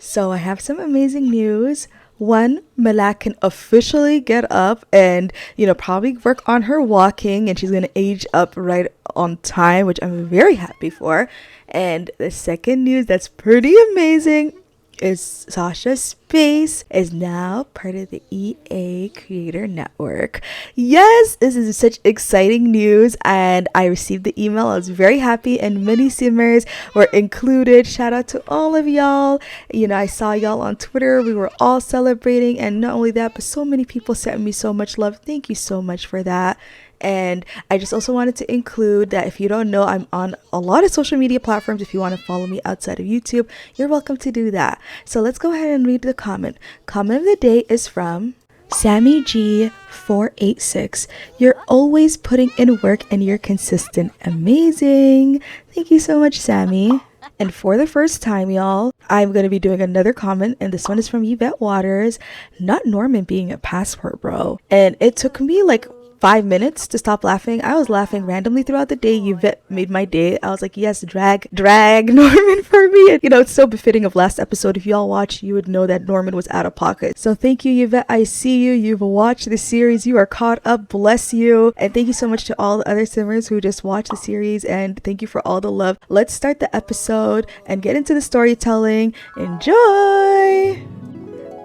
So I have some amazing news. One, Malak can officially get up and, probably work on her walking, and she's going to age up right on time, which I'm very happy for. And the second news that's pretty amazing is Sasha's space is now part of the EA Creator Network. Yes, this is such exciting news, and I received the email. I was very happy, and many simmers were included. Shout out to all of y'all. I saw y'all on Twitter. We were all celebrating, and not only that, but so many people sent me so much love. Thank you so much for that. And I just also wanted to include that if you don't know, I'm on a lot of social media platforms. If you want to follow me outside of YouTube, you're welcome to do that. So let's go ahead and read the comment. Comment of the day is from Sammy G486. You're always putting in work and you're consistent. Amazing. Thank you so much, Sammy. And for the first time, y'all, I'm going to be doing another comment, and this one is from Yvette Waters. Not Norman being a passport bro. And it took me like 5 minutes to stop laughing. I was laughing randomly throughout the day. Yvette made my day. I was like, yes, drag Norman for me. And, it's so befitting of last episode. If y'all watched, you would know that Norman was out of pocket. So thank you, Yvette. I see you. You've watched the series. You are caught up. Bless you. And thank you so much to all the other simmers who just watched the series. And thank you for all the love. Let's start the episode and get into the storytelling. Enjoy!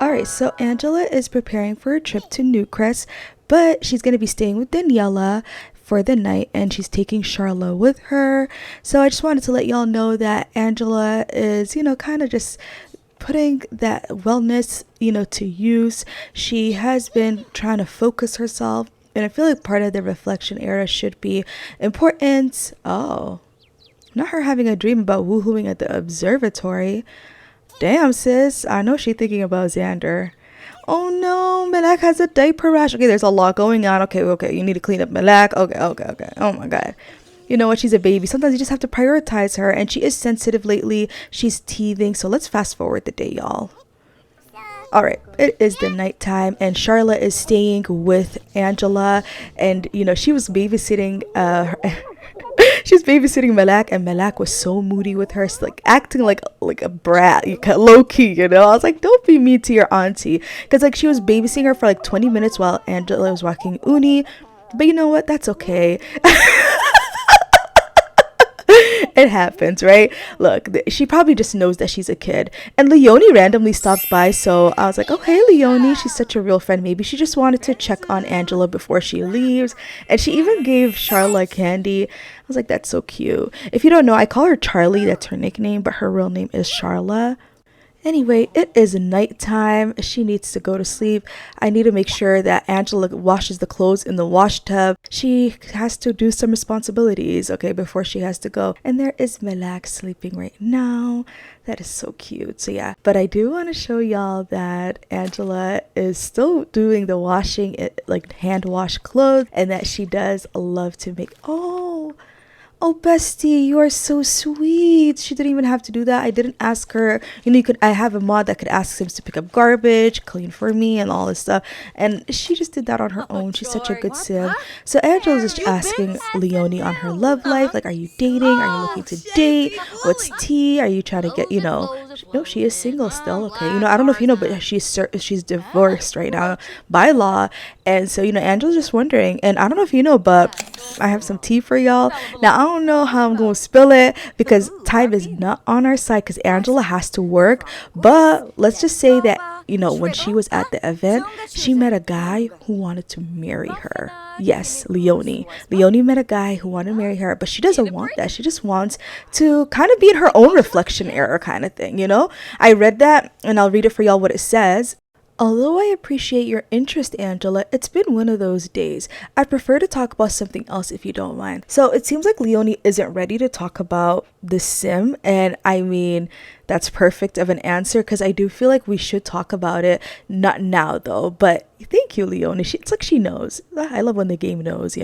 Alright, so Angela is preparing for a trip to Newcrest, but she's going to be staying with Daniela for the night, and she's taking Charla with her. So I just wanted to let y'all know that Angela is, kind of just putting that wellness, to use. She has been trying to focus herself, and I feel like part of the reflection era should be important. Oh, not her having a dream about woohooing at the observatory. Damn, sis. I know she's thinking about Xander. Oh no, Malak has a diaper rash. Okay, there's a lot going on. Okay, you need to clean up Malak. Okay. Oh my god. You know what? She's a baby. Sometimes you just have to prioritize her, and she is sensitive lately. She's teething. So let's fast forward the day, y'all. Alright, it is the nighttime, and Charlotte is staying with Angela, and she was babysitting she's babysitting Malak, and Malak was so moody with her, like acting like a brat, low key. I was like, don't be mean to your auntie, because like she was babysitting her for like 20 minutes while Angela was walking Uni. But you know what? That's okay. It happens, right? Look, she probably just knows that she's a kid. And Leonie randomly stopped by, so I was like, oh, hey, Leonie. She's such a real friend. Maybe she just wanted to check on Angela before she leaves. And she even gave Charla candy. I was like, that's so cute. If you don't know, I call her Charlie. That's her nickname, but her real name is Charla. Anyway, it is nighttime. She needs to go to sleep. I need to make sure that Angela washes the clothes in the wash tub. She has to do some responsibilities, okay, before she has to go. And there is Malak sleeping right now. That is so cute. So yeah, but I do want to show y'all that Angela is still doing the washing, like hand wash clothes, and that she does love to make, Oh, bestie, you are so sweet. She didn't even have to do that. I didn't ask her. I have a mod that could ask Sims to pick up garbage, clean for me, and all this stuff. And she just did that on her own. She's such a good Sim. So Angela's just asking Leonie on her love life. Like, are you dating? Are you looking to date? What's tea? Are you trying to get, No, she is single still. Okay. I don't know if you know, but she's divorced right now by law. And so, Angela's just wondering. And I don't know if you know, but I have some tea for y'all. Now, I don't know how I'm going to spill it because time is not on our side because Angela has to work. But let's just say that, when she was at the event, she met a guy who wanted to marry her. Yes, Leonie. Leonie met a guy who wanted to marry her, but she doesn't want that. She just wants to kind of be in her own reflection era kind of thing, I read that, and I'll read it for y'all what it says. Although I appreciate your interest, Angela, it's been one of those days. I'd prefer to talk about something else if you don't mind. So it seems like Leonie isn't ready to talk about the sim, and I mean, that's perfect of an answer because I do feel like we should talk about it. Not now though, but thank you, Leonie. It's like she knows. I love when the game knows,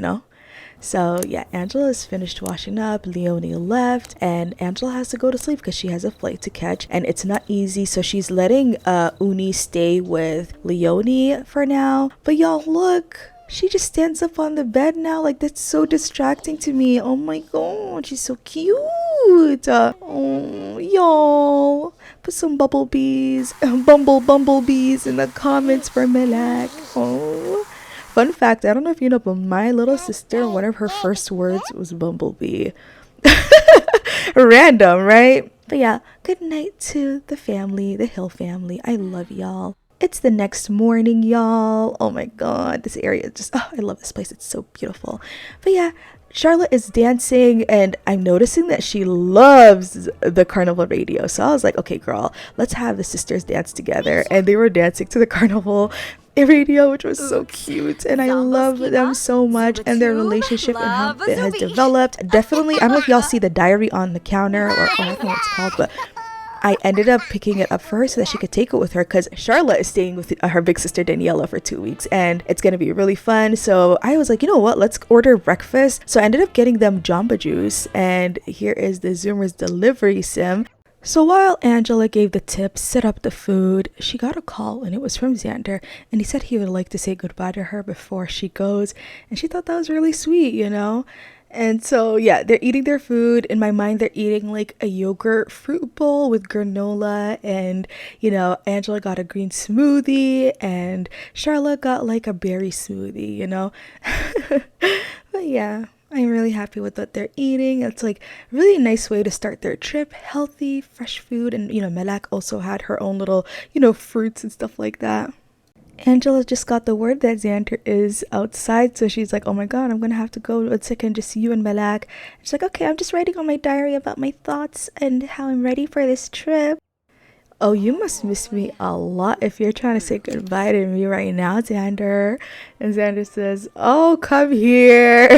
So yeah, Angela is finished washing up, Leonie left, and Angela has to go to sleep because she has a flight to catch, and it's not easy, so she's letting Uni stay with Leonie for now. But y'all, look, she just stands up on the bed now. Like, that's so distracting to me. Oh my god, she's so cute. Oh, y'all. put some bumblebees in the comments for Melak. Oh, fun fact, I don't know if you know, but my little sister, one of her first words was bumblebee. Random, right? But yeah, good night to the family, the Hill family. I love y'all. It's the next morning, y'all. Oh my god, this area is just, oh, I love this place. It's so beautiful. But yeah, Charlotte is dancing, and I'm noticing that she loves the carnival radio. So I was like, okay, girl, let's have the sisters dance together. And they were dancing to the carnival radio, which was so cute, and I love them so much, and their relationship and how it has developed. Definitely, I don't know if y'all see the diary on the counter, or I don't know what it's called, but I ended up picking it up for her so that she could take it with her, because Charlotte is staying with her big sister Daniela for 2 weeks, and it's gonna be really fun. So I was like, you know what, let's order breakfast. So I ended up getting them Jamba Juice, and here is the Zoomer's delivery sim. So while Angela gave the tips, set up the food, she got a call, and it was from Xander, and he said he would like to say goodbye to her before she goes, and she thought that was really sweet, you know? And so yeah, they're eating their food. In my mind, they're eating like a yogurt fruit bowl with granola, and you know, Angela got a green smoothie and Charlotte got like a berry smoothie, you know. But yeah, I'm really happy with what they're eating. It's like really nice way to start their trip, healthy, fresh food. And you know, Melak also had her own little, you know, fruits and stuff like that. Angela just got the word that Xander is outside, so she's like, oh my god, I'm gonna have to go a second, just you and Melak. She's like, okay, I'm just writing on my diary about my thoughts and how I'm ready for this trip. Oh, you must miss me a lot if you're trying to say goodbye to me right now, Xander. And Xander says, oh, come here.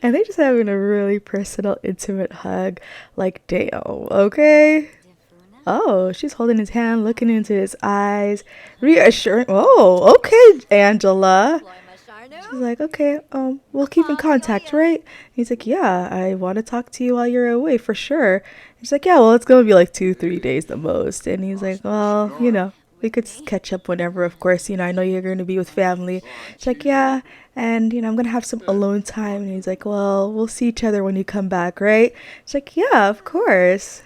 And they're just having a really personal, intimate hug. Like, damn, okay? Oh, she's holding his hand, looking into his eyes, reassuring. Oh, okay, Angela. She's like, okay, we'll keep in contact, right? He's like, yeah, I want to talk to you while you're away for sure. She's like, yeah, well, it's gonna be like 2-3 days the most. And he's like, well, you know, we could catch up whenever, of course. You know, I know you're gonna be with family. She's like, yeah, and you know, I'm gonna have some alone time. And he's like, well, we'll see each other when you come back, right? She's like, yeah, of course.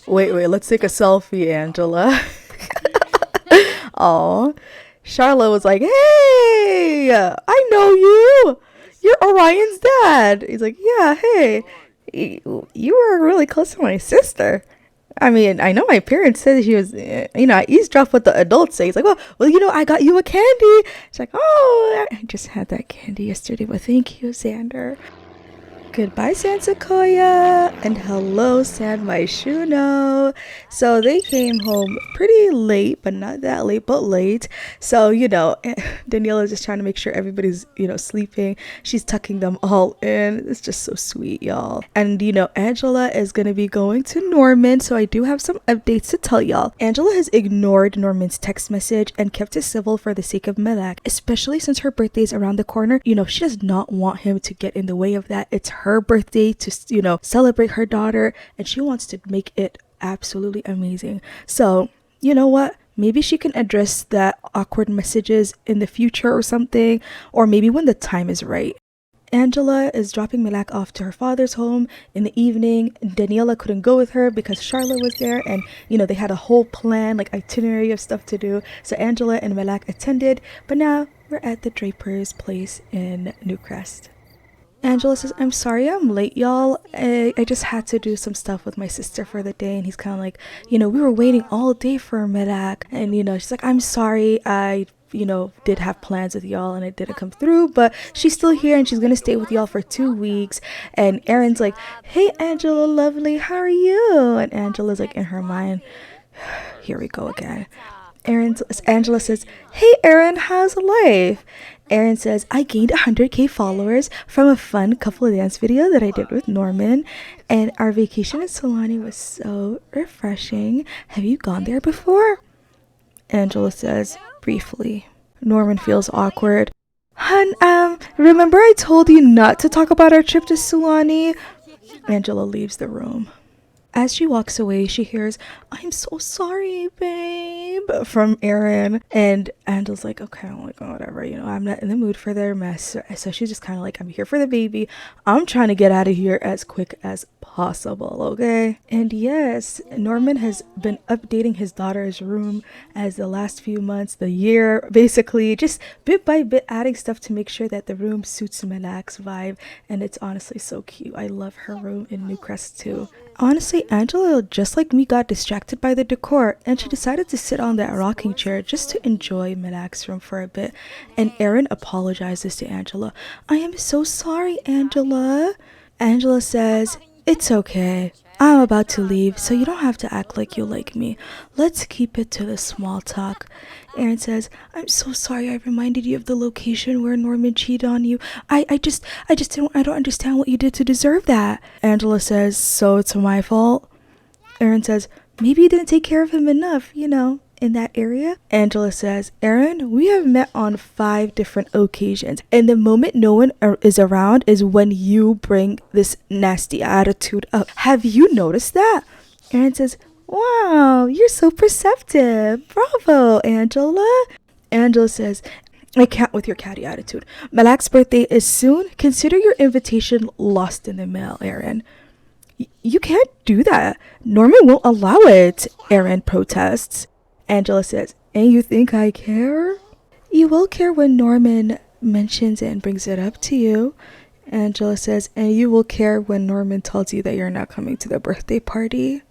Wait, let's take a selfie, Angela. Oh, Charlotte was like, hey, I know you. You're Orion's dad. He's like, yeah, hey, you were really close to my sister. I mean, I know my parents said she was, you know, I eavesdropped what the adults say. He's like, well, you know, I got you a candy. She's like, oh, I just had that candy yesterday, but thank you, Xander. Goodbye, San Sequoia, and hello, San Maishuno. So they came home pretty late, but not that late, but late. So, you know, Daniela's just trying to make sure everybody's, you know, sleeping. She's tucking them all in. It's just so sweet, y'all. And, you know, Angela is going to be going to Norman, so I do have some updates to tell y'all. Angela has ignored Norman's text message and kept it civil for the sake of Melak, especially since her birthday is around the corner. You know, she does not want him to get in the way of that. It's her birthday to, you know, celebrate her daughter, and she wants to make it absolutely amazing. So, you know what? Maybe she can address that awkward messages in the future or something, or maybe when the time is right. Angela is dropping Melak off to her father's home in the evening. Daniela couldn't go with her because Charlotte was there, and you know, they had a whole plan, like itinerary of stuff to do. So Angela and Melak attended, but now we're at the Draper's place in Newcrest. Angela says, I'm sorry I'm late, y'all. I just had to do some stuff with my sister for the day. And he's kind of like, you know, we were waiting all day for Melak. And, you know, she's like, I'm sorry. I, you know, did have plans with y'all and it didn't come through. But she's still here and she's going to stay with y'all for 2 weeks. And Aaron's like, hey, Angela, lovely. How are you? And Angela's like in her mind, here we go again. Angela says, hey, Aaron, how's life? Aaron says, I gained 100k followers from a fun couple dance video that I did with Norman, and our vacation in Solani was so refreshing. Have you gone there before? Angela says, briefly. Norman feels awkward. Hun, remember I told you not to talk about our trip to Solani? Angela leaves the room. As she walks away, she hears, "I'm so sorry, babe," from Aaron. And Angela's like, okay, I'm like, oh, whatever, I'm not in the mood for their mess. So she's just kind of like, I'm here for the baby. I'm trying to get out of here as quick as possible, okay? And yes, Norman has been updating his daughter's room as the last few months, the year, basically, just bit by bit adding stuff to make sure that the room suits Malak's vibe. And it's honestly so cute. I love her room in Newcrest too. Honestly, Angela, just like me, got distracted by the decor and she decided to sit on that rocking chair just to enjoy Malak's room for a bit. And Aaron apologizes to Angela. "I am so sorry, Angela." Angela says, "It's okay. I'm about to leave, so you don't have to act like you like me. Let's keep it to the small talk." Aaron says, "I'm so sorry I reminded you of the location where Norman cheated on you. I don't understand what you did to deserve that." Angela says, "So it's my fault?" Aaron says, "Maybe you didn't take care of him enough, in that area." Angela says, "Aaron, we have met on 5 different occasions, and the moment no one is around is when you bring this nasty attitude up. Have you noticed that?" Aaron says, "Wow, you're so perceptive. Bravo, Angela." Angela says, "I can't with your catty attitude. Malak's birthday is soon. Consider your invitation lost in the mail, Aaron." You can't do that. Norman won't allow it," Aaron protests. Angela says, "And you think I care?" "You will care when Norman mentions it and brings it up to you." Angela says, "And you will care when Norman tells you that you're not coming to the birthday party."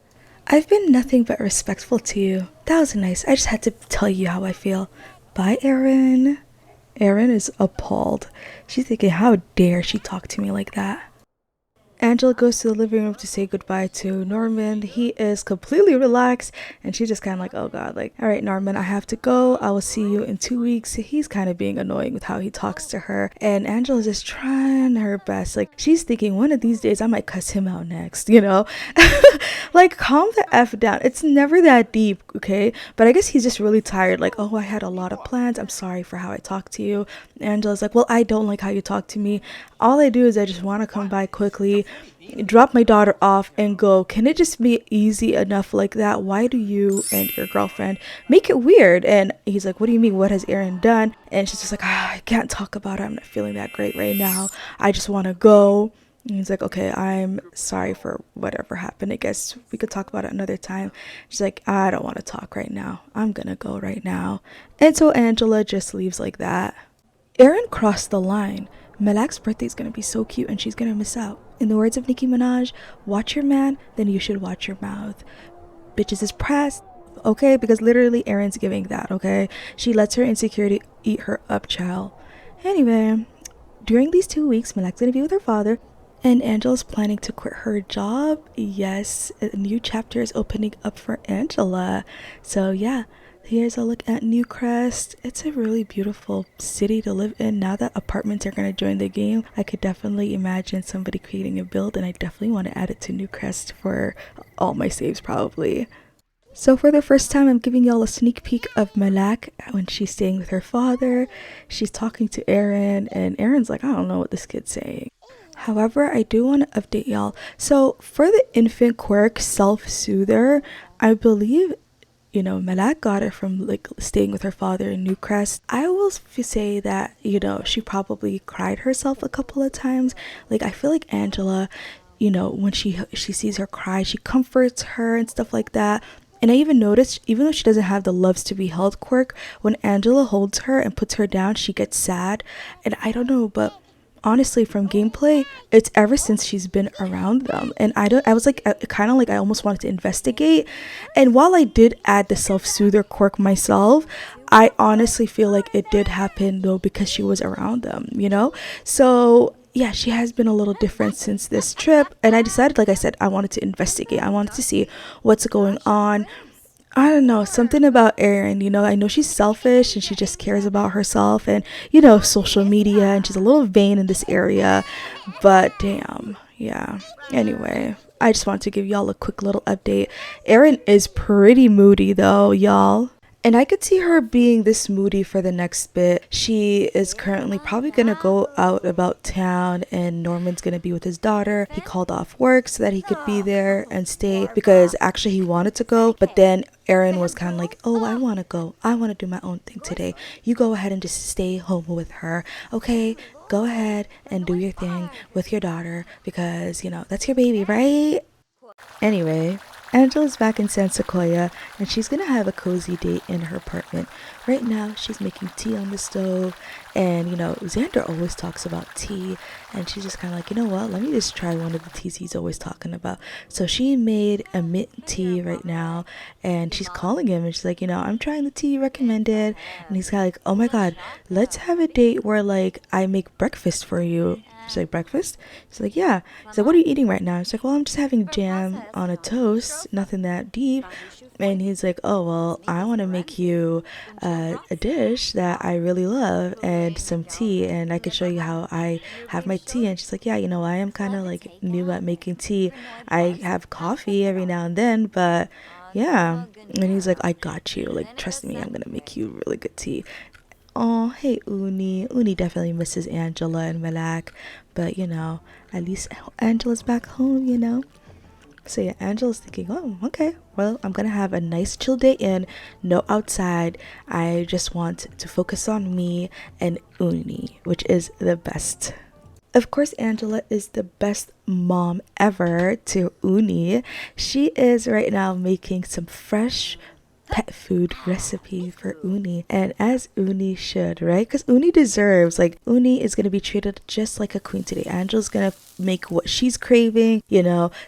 "I've been nothing but respectful to you. That was nice. I just had to tell you how I feel. Bye, Aaron." Aaron is appalled. She's thinking, how dare she talk to me like that? Angela goes to the living room to say goodbye to Norman. He is completely relaxed and she's just kind of like, oh god, like, all right, Norman, I have to go. I will see you in 2 weeks. He's kind of being annoying with how he talks to her, and Angela's just trying her best. Like, she's thinking one of these days I might cuss him out next, Like, calm the F down. It's never that deep, okay? But I guess he's just really tired. Like, oh, I had a lot of plans. I'm sorry for how I talked to you. Angela's like, well, I don't like how you talk to me. All I do is I just want to come by quickly, drop my daughter off, and go. Can it just be easy enough like that? Why do you and your girlfriend make it weird? And he's like, what do you mean? What has Aaron done? And she's just like, I can't talk about it. I'm not feeling that great right now. I just want to go. And he's like, okay, I'm sorry for whatever happened. I guess we could talk about it another time. She's like, I don't want to talk right now. I'm gonna go right now. And so Angela just leaves like that. Aaron crossed the line. Malak's birthday is gonna be so cute and she's gonna miss out. In the words of Nicki Minaj, watch your man, then you should watch your mouth. Bitches is pressed, okay? Because literally Aaron's giving that, okay? She lets her insecurity eat her up, child. Anyway, during these 2 weeks, Malak's gonna be with her father, and Angela's planning to quit her job. Yes, a new chapter is opening up for Angela. So yeah, here's a look at Newcrest. It's a really beautiful city to live in. Now that apartments are going to join the game, I could definitely imagine somebody creating a build, and I definitely want to add it to Newcrest for all my saves probably. So for the first time, I'm giving y'all a sneak peek of Malak when she's staying with her father. She's talking to Aaron, and Aaron's like, I don't know what this kid's saying. However, I do want to update y'all. So for the infant quirk self-soother, I believe, Malak got it from like staying with her father in Newcrest. I will say that, she probably cried herself a couple of times. Like, I feel like Angela, when she sees her cry, she comforts her and stuff like that. And I even noticed, even though she doesn't have the loves to be held quirk, when Angela holds her and puts her down, she gets sad. And I don't know, but honestly, from gameplay, it's ever since she's been around them. And I was like, kind of like, I almost wanted to investigate. And while I did add the self-soother quirk myself, I honestly feel like it did happen though because she was around them, So yeah, she has been a little different since this trip. And I decided, like I said, I wanted to investigate. I wanted to see what's going on. I don't know, something about Erin, I know she's selfish and she just cares about herself and, social media, and she's a little vain in this area, but damn, yeah. Anyway, I just wanted to give y'all a quick little update. Erin is pretty moody though, y'all. And I could see her being this moody for the next bit. She is currently probably gonna go out about town, and Norman's gonna be with his daughter. He called off work so that he could be there and stay because actually he wanted to go, but then Erin was kind of like, oh, I want to go. I want to do my own thing today. You go ahead and just stay home with her. Okay, go ahead and do your thing with your daughter because, that's your baby, right? Anyway, Angela's back in San Sequoia and she's gonna have a cozy date in her apartment. Right now, she's making tea on the stove, and Xander always talks about tea, and she's just kind of like, you know what, let me just try one of the teas he's always talking about. So she made a mint tea right now, and she's calling him, and she's like, I'm trying the tea you recommended, and he's kind of like, oh my god, let's have a date where like I make breakfast for you. She's like, breakfast? She's like, yeah. He's like, what are you eating right now? She's like, well, I'm just having jam on a toast, nothing that deep. And he's like, oh, well, I want to make you a dish that I really love and some tea, and I can show you how I have my tea. And she's like, yeah, I am kind of like new at making tea. I have coffee every now and then, but yeah. And he's like, I got you. Like, trust me, I'm going to make you really good tea. Oh, hey, Uni. Uni definitely misses Angela and Malak, but at least Angela's back home. So yeah, Angela's thinking, oh, okay, well, I'm gonna have a nice chill day in, no outside. I just want to focus on me and Uni, which is the best. Of course, Angela is the best mom ever to Uni. She is right now making some fresh pet food recipe for Uni, and as Uni should, right? Because Uni deserves, like, Uni is gonna be treated just like a queen today. Angela's gonna make what she's craving.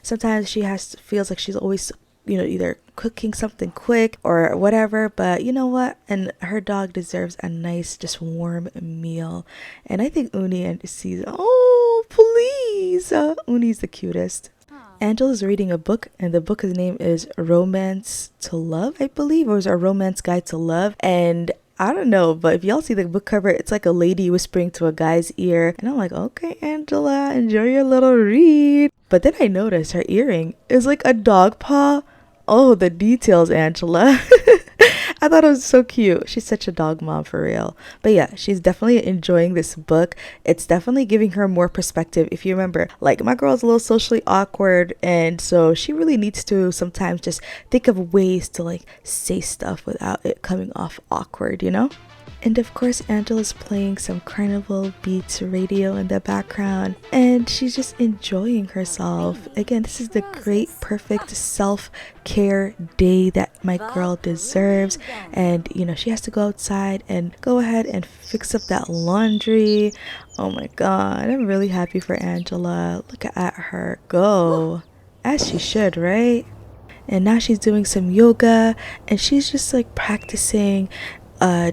Sometimes she feels like she's always either cooking something quick or whatever, but you know what, and her dog deserves a nice just warm meal. And I think Uni sees, oh please, Uni's the cutest. Angela's reading a book, and the book's name is Romance to Love, I believe, or is a Romance Guide to Love. And I don't know, but if y'all see the book cover, it's like a lady whispering to a guy's ear. And I'm like, okay, Angela, enjoy your little read. But then I noticed her earring is like a dog paw. Oh, the details, Angela. I thought it was so cute. She's such a dog mom for real. But yeah, she's definitely enjoying this book. It's definitely giving her more perspective. If you remember, like, my girl's a little socially awkward, and so she really needs to sometimes just think of ways to like say stuff without it coming off awkward, And of course, Angela's playing some Carnival Beats radio in the background, and she's just enjoying herself. Again, this is the great, perfect self-care day that my girl deserves. And, she has to go outside and go ahead and fix up that laundry. Oh my God, I'm really happy for Angela. Look at her go. As she should, right? And now she's doing some yoga, and she's just like practicing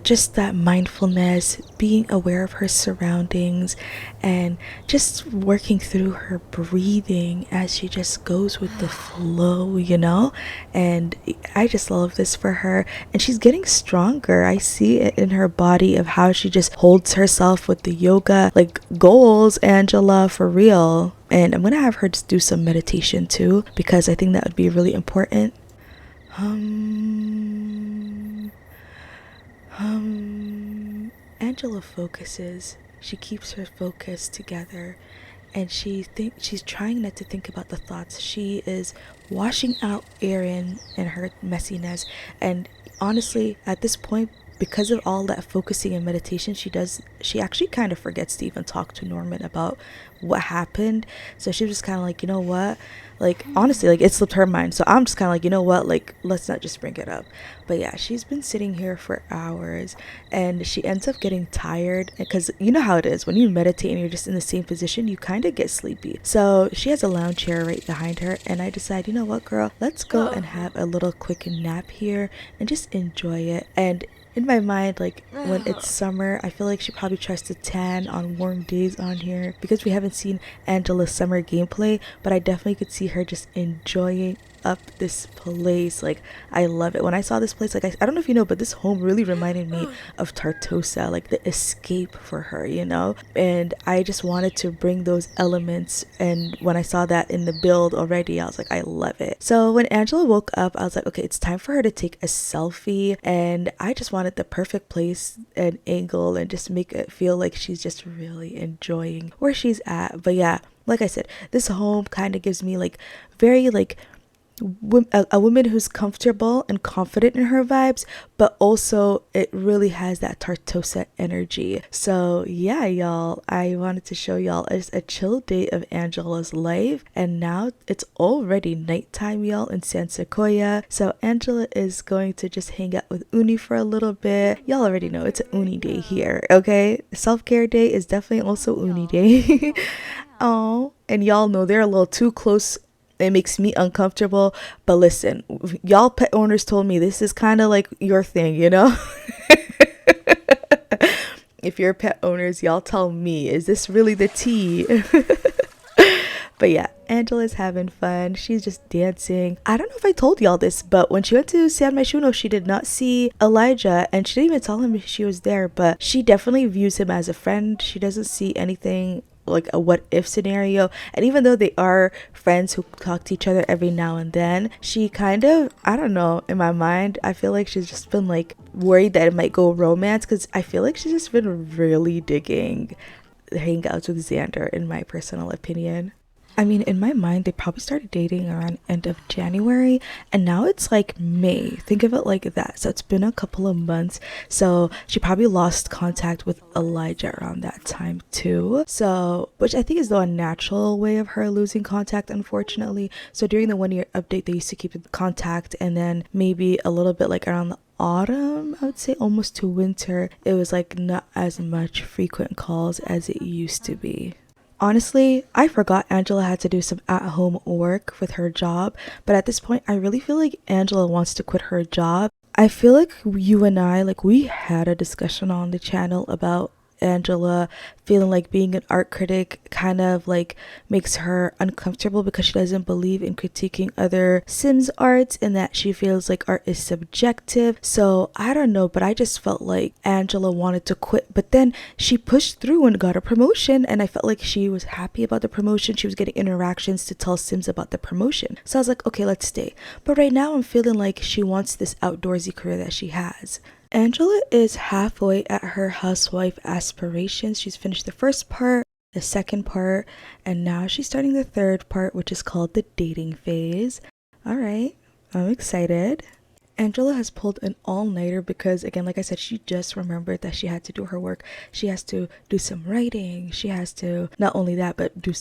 just that mindfulness, being aware of her surroundings, and just working through her breathing as she just goes with the flow, And I just love this for her, and she's getting stronger. I see it in her body of how she just holds herself with the yoga, like goals, Angela, for real. And I'm gonna have her just do some meditation too, because I think that would be really important. Angela focuses. She keeps her focus together, and she's trying not to think about the thoughts. She is washing out Erin and her messiness, and honestly, at this point, because of all that focusing and meditation she actually kind of forgets to even talk to Norman about what happened. So she was just kind of like, you know what, like, honestly, like, it slipped her mind. So I'm just kind of like, you know what, like, let's not just bring it up. But yeah, she's been sitting here for hours, and she ends up getting tired, because you know how it is when you meditate and you're just in the same position, you kind of get sleepy. So she has a lounge chair right behind her, and I decide, you know what, girl, let's go and have a little quick nap here and just enjoy it. And in my mind, like, when it's summer, I feel like she probably tries to tan on warm days on here, because we haven't seen Angela's summer gameplay, but I definitely could see her just enjoying up this place. Like, I love it. When I saw this place, like, I don't know if you know, but this home really reminded me of Tartosa, like the escape for her, you know? And I just wanted to bring those elements. And when I saw that in the build already, I was like, I love it. So when Angela woke up, I was like, okay, it's time for her to take a selfie. And I just wanted the perfect place and angle and just make it feel like she's just really enjoying where she's at. But yeah, like I said, this home kind of gives me like very like a woman who's comfortable and confident in her vibes, but also it really has that Tartosa energy. So yeah, y'all, I wanted to show y'all a chill day of Angela's life, and now it's already nighttime, y'all, in San Sequoia. So Angela is going to just hang out with Uni for a little bit. Y'all already know it's an Uni day here, okay? Self-care day is definitely also Uni day. Oh, and y'all know they're a little too close. It makes me uncomfortable, but listen, y'all pet owners told me this is kind of like your thing, you know? If you're pet owners, y'all tell me, is this really the tea? But yeah, Angela's having fun. She's just dancing. I don't know if I told y'all this, but when she went to San Myshuno, she did not see Elijah, and she didn't even tell him she was there, but she definitely views him as a friend. She doesn't see anything like a what if scenario, and even though they are friends who talk to each other every now and then, she kind of, I don't know, in my mind I feel like she's just been like worried that it might go romance, because I feel like she's just been really digging hangouts with Xander, in my personal opinion. I mean, in my mind, they probably started dating around end of January, and now it's like May. Think of it like that. So it's been a couple of months. So she probably lost contact with Elijah around that time too. So, which I think is the unnatural way of her losing contact, unfortunately. So during the 1 year update, they used to keep in contact, and then maybe a little bit like around the autumn, I would say almost to winter, it was like not as much frequent calls as it used to be. Honestly, I forgot Angela had to do some at-home work with her job, but at this point, I really feel like Angela wants to quit her job. I feel like you and I, like, we had a discussion on the channel about Angela feeling like being an art critic kind of like makes her uncomfortable because she doesn't believe in critiquing other Sims arts, and that she feels like art is subjective. So I don't know, but I just felt like Angela wanted to quit, but then she pushed through and got a promotion, and I felt like she was happy about the promotion. She was getting interactions to tell Sims about the promotion, so I was like, okay, let's stay. But right now I'm feeling like she wants this outdoorsy career that she has. Angela is halfway at her housewife aspirations. She's finished the first part, the second part, and now she's starting the third part, which is called the dating phase. All right, I'm excited. Angela has pulled an all-nighter because, again, like I said, she just remembered that she had to do her work. She has to do some writing. She has to, not only that, but do,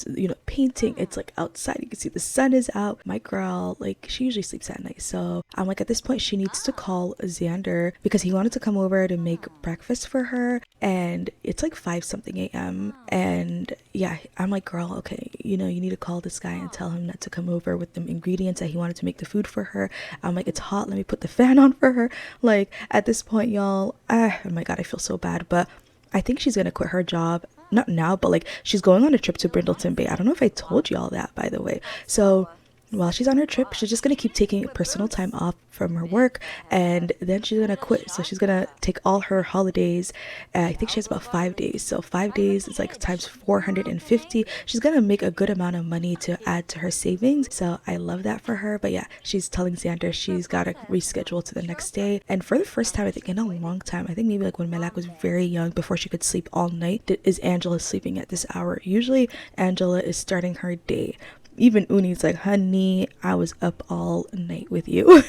painting. It's like outside. You can see the sun is out. My girl, like, she usually sleeps at night. So I'm like, at this point, she needs to call Xander because he wanted to come over to make breakfast for her. And it's like 5 something a.m. And yeah, I'm like, girl, okay, you need to call this guy and tell him not to come over with the ingredients that he wanted to make the food for her. I'm like, it's hot. Let me put the fan on for her. Like, at this point, y'all, oh my god, I feel so bad, but I think she's gonna quit her job, not now, but like she's going on a trip to Brindleton Bay. I don't know if I told y'all that, by the way. So while she's on her trip, she's just gonna keep taking personal time off from her work, and then she's gonna quit. So she's gonna take all her holidays. I think she has about 5 days, so 5 days is like times 450. She's gonna make a good amount of money to add to her savings, so I love that for her. But yeah, she's telling Xander she's gotta reschedule to the next day. And for the first time, I think in a long time, I think maybe like when Melak was very young, before she could sleep all night, is Angela sleeping at this hour. Usually Angela is starting her day. Even Uni's like, honey, I was up all night with you.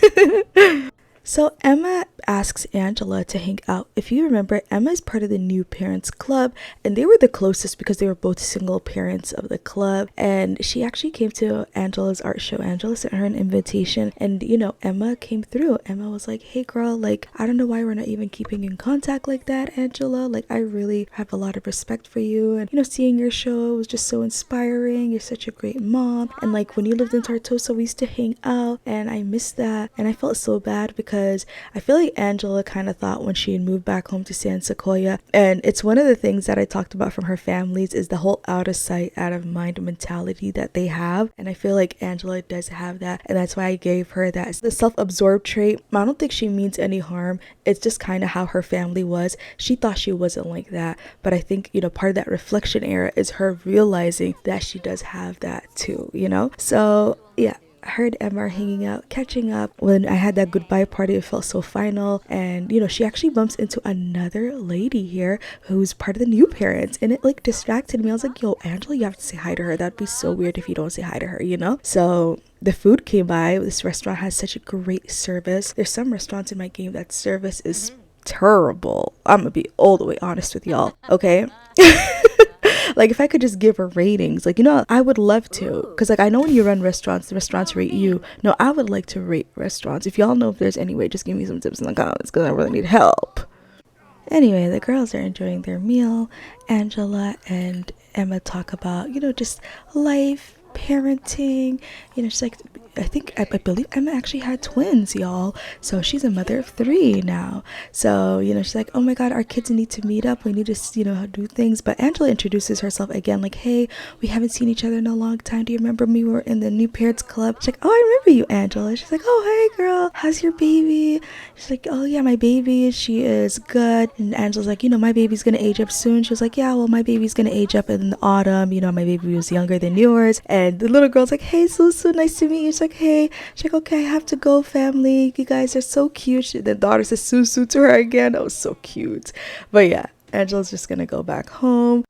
So Emma asks Angela to hang out. If you remember, Emma is part of the new parents club, and they were the closest because they were both single parents of the club. And she actually came to Angela's art show. Angela sent her an invitation, and Emma came through. Emma was like, hey girl, like, I don't know why we're not even keeping in contact like that, Angela. Like, I really have a lot of respect for you, and seeing your show was just so inspiring. You're such a great mom, and like when you lived in Tartosa, we used to hang out, and I miss that. And I felt so bad because because I feel like Angela kind of thought when she moved back home to San Sequoia, and it's one of the things that I talked about from her families is the whole out of sight, out of mind mentality that they have. And I feel like Angela does have that, and that's why I gave her that the self-absorbed trait. I don't think she means any harm. It's just kind of how her family was. She thought she wasn't like that, but I think, you know, part of that reflection era is her realizing that she does have that too, you know? So yeah, I heard Emma are hanging out, catching up. When I had that goodbye party, it felt so final. And, you know, she actually bumps into another lady here who's part of the new parents. And it like distracted me. I was like, yo, Angela, you have to say hi to her. That'd be so weird if you don't say hi to her, you know? So the food came by. This restaurant has such a great service. There's some restaurants in my game that service is terrible. I'm gonna be all the way honest with y'all, okay? Like, if I could just give her ratings, like, you know, I would love to, because like I know when you run restaurants, the restaurants rate you. No, I would like to rate restaurants. If y'all know if there's any way, just give me some tips in the comments, because I really need help. Anyway, the girls are enjoying their meal. Angela and Emma talk about, you know, just life, parenting. You know, she's like, I believe Emma actually had twins, y'all. So she's a mother of 3 now. So, you know, she's like, oh my God, our kids need to meet up. We need to, you know, do things. But Angela introduces herself again, like, hey, we haven't seen each other in a long time. Do you remember me? We were in the New Parents Club. She's like, oh, I remember you, Angela. She's like, oh, hey, girl, how's your baby? She's like, oh, yeah, my baby, she is good. And Angela's like, you know, my baby's going to age up soon. She was like, yeah, well, my baby's going to age up in the autumn. You know, my baby was younger than yours. And the little girl's like, hey, Susu, nice to meet you. She's like, hey. She's like, okay, I have to go, family. You guys are so cute. The daughter says Susu to her again. That was so cute. But yeah, Angela's just going to go back home.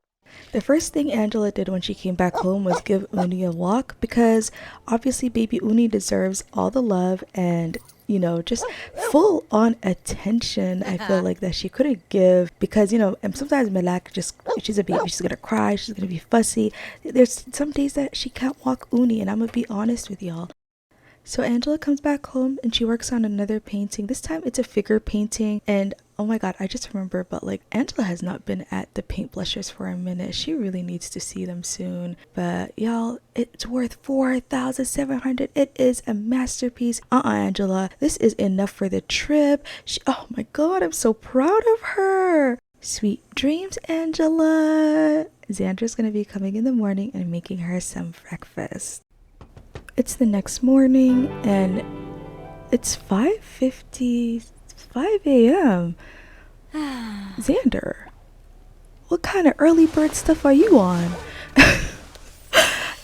The first thing Angela did when she came back home was give Uni a walk, because obviously baby Uni deserves all the love and, you know, just full on attention. I feel like that she couldn't give, because, you know, and sometimes Malak just, she's a baby, she's gonna cry, she's gonna be fussy. There's some days that she can't walk Uni, and I'm gonna be honest with y'all. So Angela comes back home and she works on another painting. This time it's a figure painting, and oh my God, I just remember, but like Angela has not been at the paint blushers for a minute. She really needs to see them soon. But y'all, it's worth 4,700. It is a masterpiece. Angela, this is enough for the trip. Oh my God, I'm so proud of her. Sweet dreams, Angela. Xander's gonna be coming in the morning and making her some breakfast. It's the next morning and it's 5:55 a.m. Xander, what kind of early bird stuff are you on?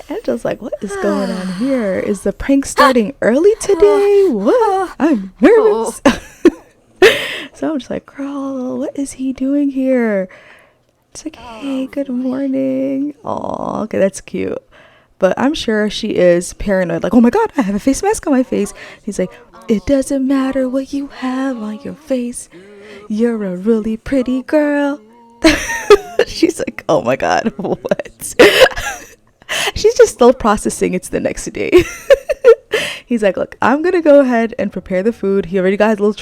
Angela's like, what is going on here? Is the prank starting early today? What? I'm nervous. So I'm just like, girl, what is he doing here? It's like, hey, good morning. Aw, okay, that's cute. But I'm sure she is paranoid, like, oh my God, I have a face mask on my face. He's like, it doesn't matter what you have on your face. You're a really pretty girl. She's like, oh my God, what? She's just still processing it's the next day. He's like, look, I'm going to go ahead and prepare the food. He already got his little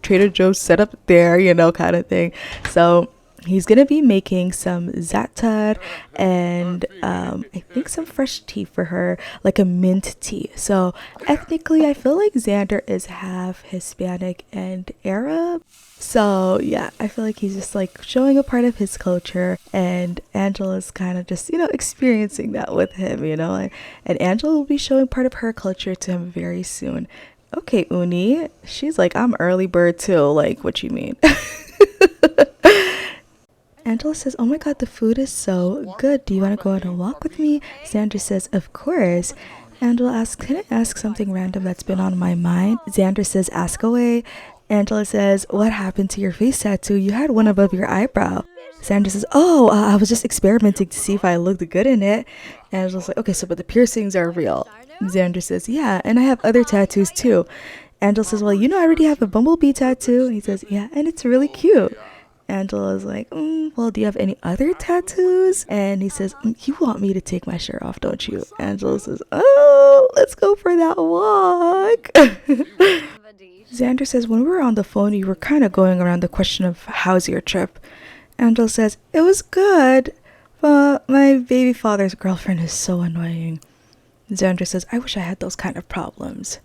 Trader Joe's set up there, you know, kind of thing. So he's going to be making some za'atar and I think some fresh tea for her, like a mint tea. So ethnically, I feel like Xander is half Hispanic and Arab. So yeah, I feel like he's just like showing a part of his culture, and Angela's kind of just, you know, experiencing that with him, you know, and Angela will be showing part of her culture to him very soon. Okay, Uni, she's like, I'm early bird too, like, what you mean? Angela says, oh my God, the food is so good. Do you want to go on a walk with me? Xander says, of course. Angela asks, can I ask something random that's been on my mind? Xander says, ask away. Angela says, what happened to your face tattoo? You had one above your eyebrow. Xander says, oh, I was just experimenting to see if I looked good in it. Angela's like, okay, so but the piercings are real. Xander says, yeah, and I have other tattoos too. Angela says, well, you know, I already have a bumblebee tattoo. He says, yeah, and it's really cute. Angela's like, well, do you have any other tattoos? And he says, you want me to take my shirt off, don't you? Angela says, oh, let's go for that walk. Xander says, when we were on the phone, you were kind of going around the question of how's your trip? Angela says, it was good, but my baby father's girlfriend is so annoying. Xander says, I wish I had those kind of problems.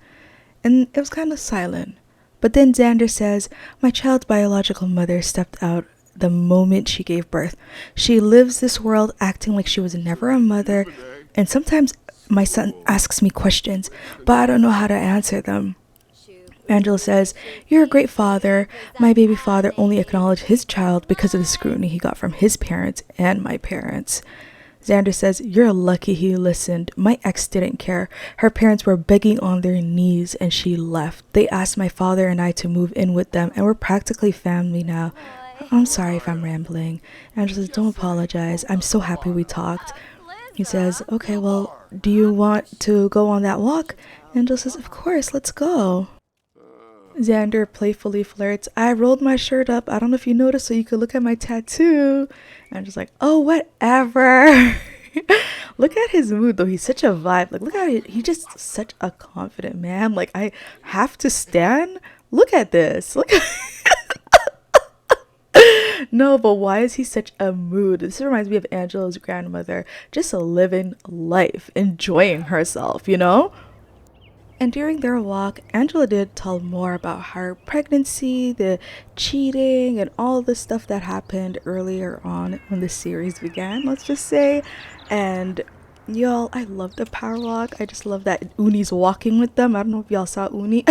And it was kind of silent. But then Xander says, my child's biological mother stepped out the moment she gave birth. She lives this world acting like she was never a mother, and sometimes my son asks me questions, but I don't know how to answer them. Angela says, you're a great father. My baby father only acknowledged his child because of the scrutiny he got from his parents and my parents. Xander says, you're lucky he listened. My ex didn't care. Her parents were begging on their knees and she left. They asked my father and I to move in with them and we're practically family now. I'm sorry if I'm rambling. Angela says, don't apologize. I'm so happy we talked. He says, okay, well, do you want to go on that walk? Angela says, of course, let's go. Xander playfully flirts, I rolled my shirt up. I don't know if you noticed, so you could look at my tattoo. And I'm just like, oh, whatever. Look at his mood, though. He's such a vibe. Like, look at it. He's just such a confident man. Like, I have to stand. Look at this. Look at No, but why is he such a mood? This reminds me of Angela's grandmother. Just living life, enjoying herself, you know? And during their walk, Angela did tell more about her pregnancy, the cheating, and all the stuff that happened earlier on when the series began, let's just say. And y'all, I love the power walk. I just love that Uni's walking with them. I don't know if y'all saw Uni.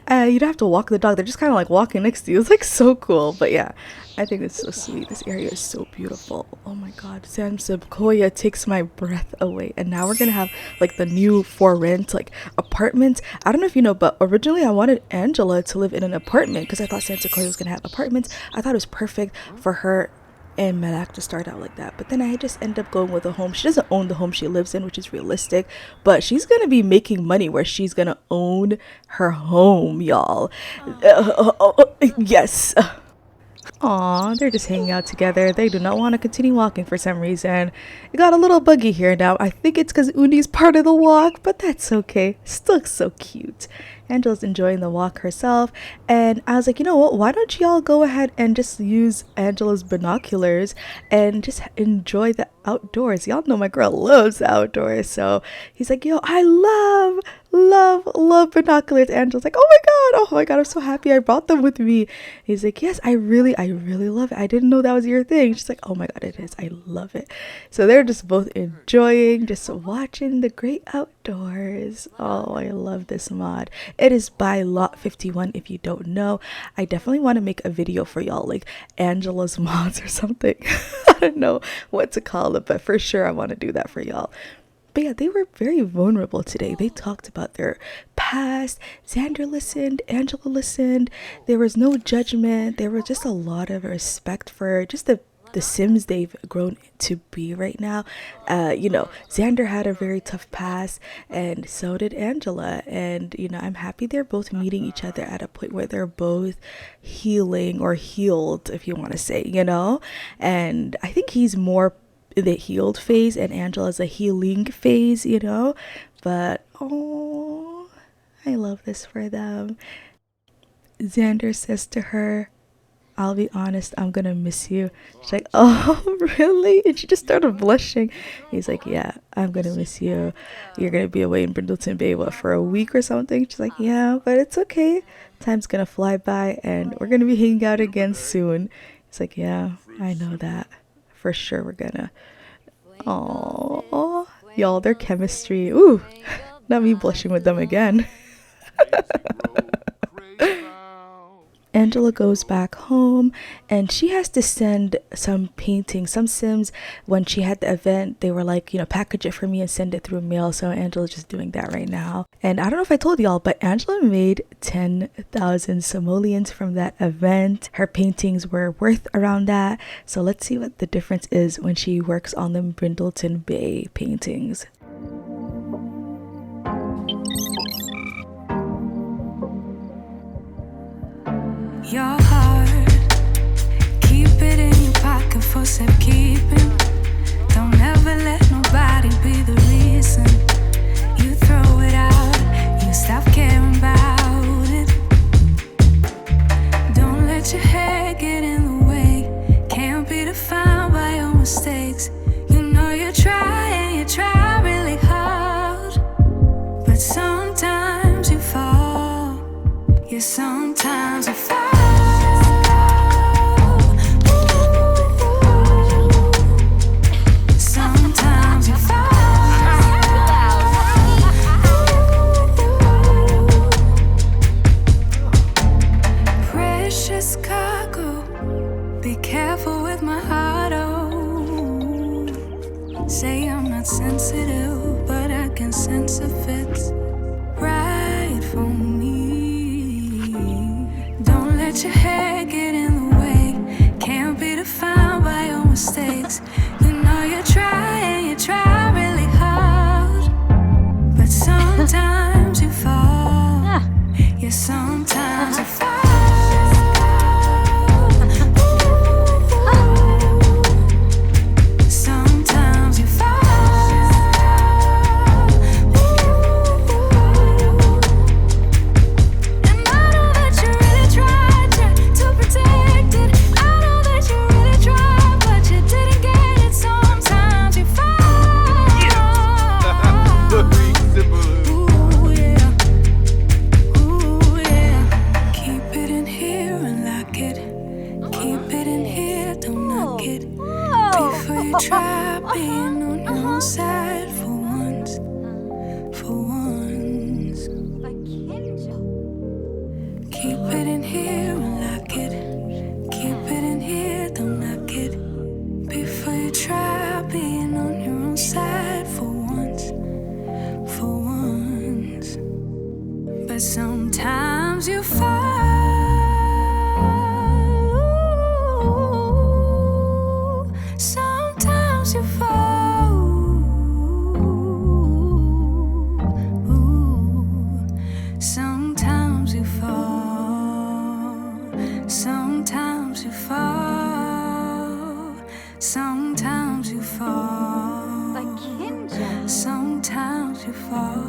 You don't have to walk the dog. They're just kind of like walking next to you. It's like so cool. But yeah, I think it's so sweet. This area is so beautiful. Oh my god, San Sequoia takes my breath away. And now we're gonna have like the new for rent like apartments. I don't know if you know, but originally I wanted Angela to live in an apartment because I thought San Sequoia was gonna have apartments. I thought it was perfect for her and Malak to start out like that, but then I just end up going with a home. She doesn't own the home she lives in, which is realistic, but she's gonna be making money where she's gonna own her home, y'all. Yes. Aw, they're just hanging out together. They do not want to continue walking for some reason. It got a little buggy here now. I think it's because Uni's part of the walk, but that's okay. Still so cute. Angela's enjoying the walk herself, and I was like, you know what, why don't y'all go ahead and just use Angela's binoculars and just enjoy the outdoors. Y'all know my girl loves the outdoors. So he's like, yo, I love binoculars. Angela's like, oh my god, I'm so happy I brought them with me. He's like, yes, I really love it. I didn't know that was your thing. She's like, oh my god, it is. I love it. So they're just both enjoying, just watching the great outdoors. Oh, I love this mod. It is by Lot 51 if you don't know. I definitely want to make a video for y'all, like Angela's mods or something. I don't know what to call it, but for sure I want to do that for y'all. But yeah, they were very vulnerable today. They talked about their past. Xander listened, Angela listened. There was no judgment. There was just a lot of respect for just the Sims they've grown to be right now. Xander had a very tough past, and so did Angela. And I'm happy they're both meeting each other at a point where they're both healing, or healed, if you want to say, And I think he's more in the healed phase, and Angela's a healing phase, But oh, I love this for them. Xander says to her, I'll be honest, I'm gonna miss you. She's like, oh, really? And she just started blushing. He's like, yeah, I'm gonna miss you. You're gonna be away in Brindleton Bay, for a week or something? She's like, yeah, but it's okay. Time's gonna fly by, and we're gonna be hanging out again soon. He's like, yeah, I know that. For sure we're gonna. Oh, y'all, their chemistry. Ooh, not me blushing with them again. Angela goes back home, and she has to send some paintings. Some Sims, when she had the event, they were like, package it for me and send it through mail. So Angela's just doing that right now. And I don't know if I told y'all, but Angela made 10,000 simoleons from that event. Her paintings were worth around that. So let's see what the difference is when she works on the Brindleton Bay paintings. Your heart, keep it in your pocket for safekeeping. Don't ever let nobody be the reason you throw it out, you stop caring about it. Don't let your head get in the way, can't be defined by your mistakes. You know you're trying really Sometimes you fall. Sometimes you fall. Sometimes you fall. Sometimes you fall. Sometimes you fall. Like Kinja. Sometimes you fall.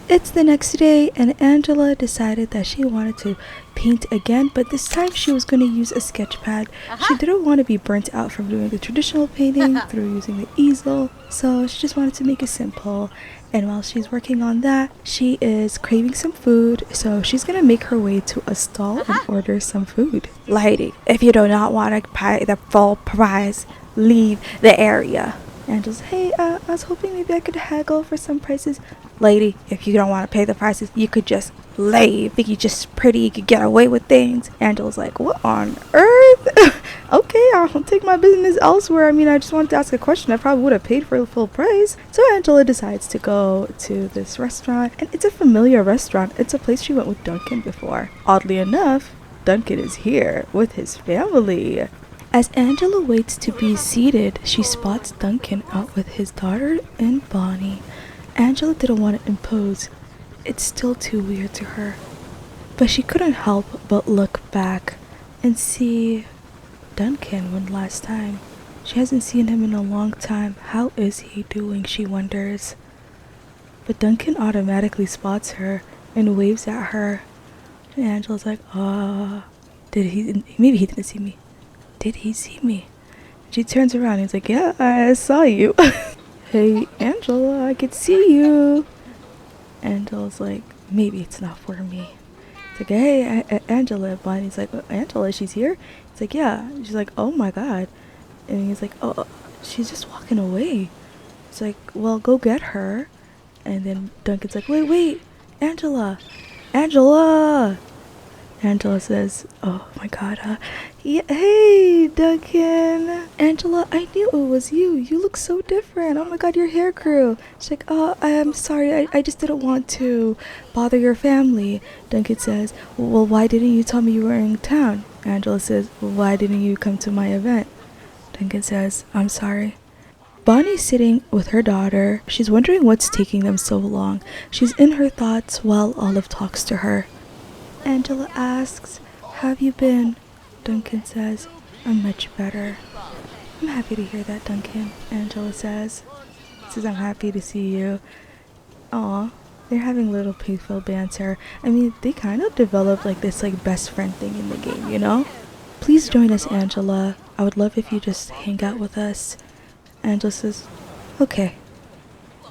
It's the next day, and Angela decided that she wanted to paint again, but this time she was going to use a sketch pad. She didn't want to be burnt out from doing the traditional painting through using the easel, so she just wanted to make it simple. And while she's working on that, she is craving some food, so she's going to make her way to a stall and order some food. Lady, if you do not want to pay the full price, leave the area. Angela's, hey, I was hoping maybe I could haggle for some prices. Lady, if you don't want to pay the prices, you could just leave. Think you're just pretty, you could get away with things. Angela's like, what on earth? Okay, I'll take my business elsewhere. I mean, I just wanted to ask a question. I probably would have paid for the full price. So Angela decides to go to this restaurant, and it's a familiar restaurant. It's a place she went with Duncan before. Oddly enough, Duncan is here with his family. As Angela waits to be seated, she spots Duncan out with his daughter and Bonnie. Angela didn't want to impose. It's still too weird to her. But she couldn't help but look back and see Duncan when last time. She hasn't seen him in a long time. How is he doing, she wonders. But Duncan automatically spots her and waves at her. And Angela's like, maybe he didn't see me. Did he see me? She turns around and he's like, yeah, I saw you. Hey, Angela, I could see you. Angela's like, maybe it's not for me. It's like, hey, Angela. Bonnie's like, Angela, she's here? It's like, yeah. She's like, oh my God. And he's like, oh, she's just walking away. It's like, well, go get her. And then Duncan's like, wait, Angela. Angela says, oh my God, yeah, hey, Duncan. Angela, I knew it was you. You look so different. Oh my God, your hair grew. She's like, oh, I'm sorry. I just didn't want to bother your family. Duncan says, well, why didn't you tell me you were in town? Angela says, well, why didn't you come to my event? Duncan says, I'm sorry. Bonnie's sitting with her daughter. She's wondering what's taking them so long. She's in her thoughts while Olive talks to her. Angela asks, have you been? Duncan says, I'm much better. I'm happy to hear that, Duncan, Angela says. I'm happy to see you. Aw, they're having a little playful banter. I mean, they kind of developed like this like best friend thing in the game, you know? Please join us, Angela. I would love if you just hang out with us. Angela says, okay.